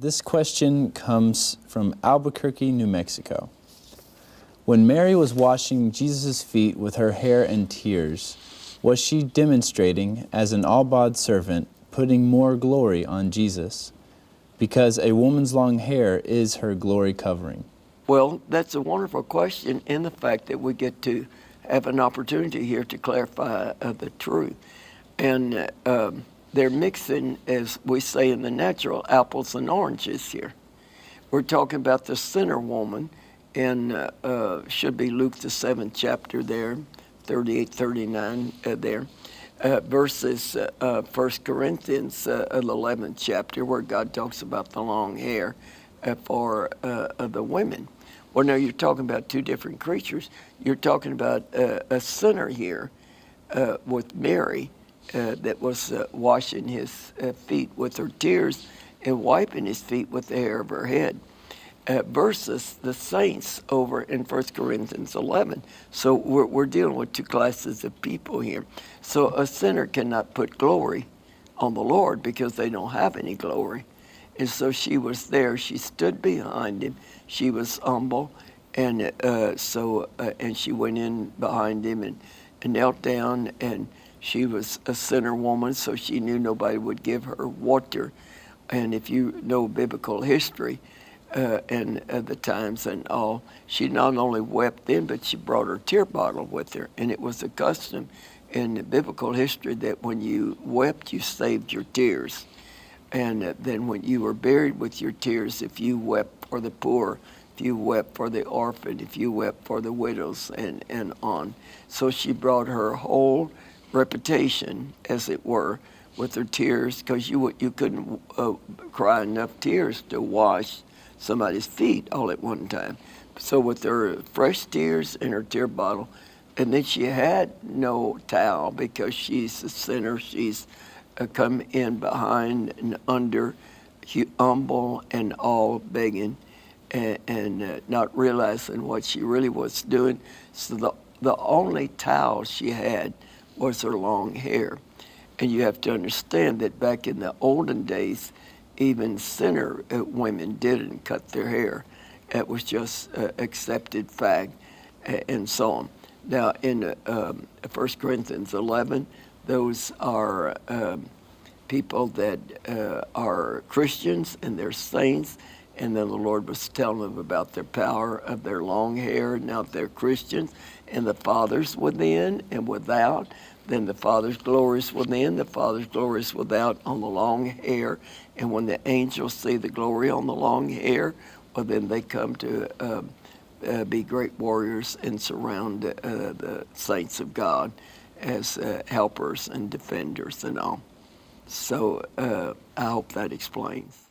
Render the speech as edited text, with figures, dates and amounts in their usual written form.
This question comes from Albuquerque, New Mexico. When Mary was washing Jesus' feet with her hair and tears, was she demonstrating, as an all-bod servant, putting more glory on Jesus? Because a woman's long hair is her glory covering. Well, that's a wonderful question, and the fact that we get to have an opportunity here to clarify the truth. And they're mixing, as we say in the natural, apples and oranges here. We're talking about the sinner woman, and should be Luke the 7th chapter there, 38, 39 there, versus 1 Corinthians, the 11th chapter, where God talks about the long hair for the women. Well, now you're talking about two different creatures. You're talking about a sinner here with Mary that was washing his feet with her tears and wiping his feet with the hair of her head, versus the saints over in 1 Corinthians 11. So we're dealing with two classes of people here. So a sinner cannot put glory on the Lord because they don't have any glory. And so she was there. She stood behind him. She was humble, and and she went in behind him and knelt down. And she was a sinner woman, so she knew nobody would give her water. And if you know biblical history and the times and all, she not only wept then, but she brought her tear bottle with her. And it was a custom in the biblical history that when you wept, you saved your tears. And then when you were buried with your tears, if you wept for the poor, if you wept for the orphan, if you wept for the widows, and on. So she brought her whole reputation, as it were, with her tears, because you couldn't cry enough tears to wash somebody's feet all at one time. So with her fresh tears in her tear bottle, and then she had no towel because she's a sinner. She's come in behind and under, humble and all begging, and not realizing what she really was doing. So the only towel she had was her long hair. And you have to understand that back in the olden days, even sinner women didn't cut their hair. It was just accepted fact, and so on. Now in 1 Corinthians 11, those are people that are Christians and they're saints, and then the Lord was telling them about their power of their long hair. Now if they're Christians and the Father's within and without, then the Father's glory is within, the Father's glory is without on the long hair. And when the angels see the glory on the long hair, well, then they come to be great warriors and surround the saints of God as helpers and defenders and all. So I hope that explains.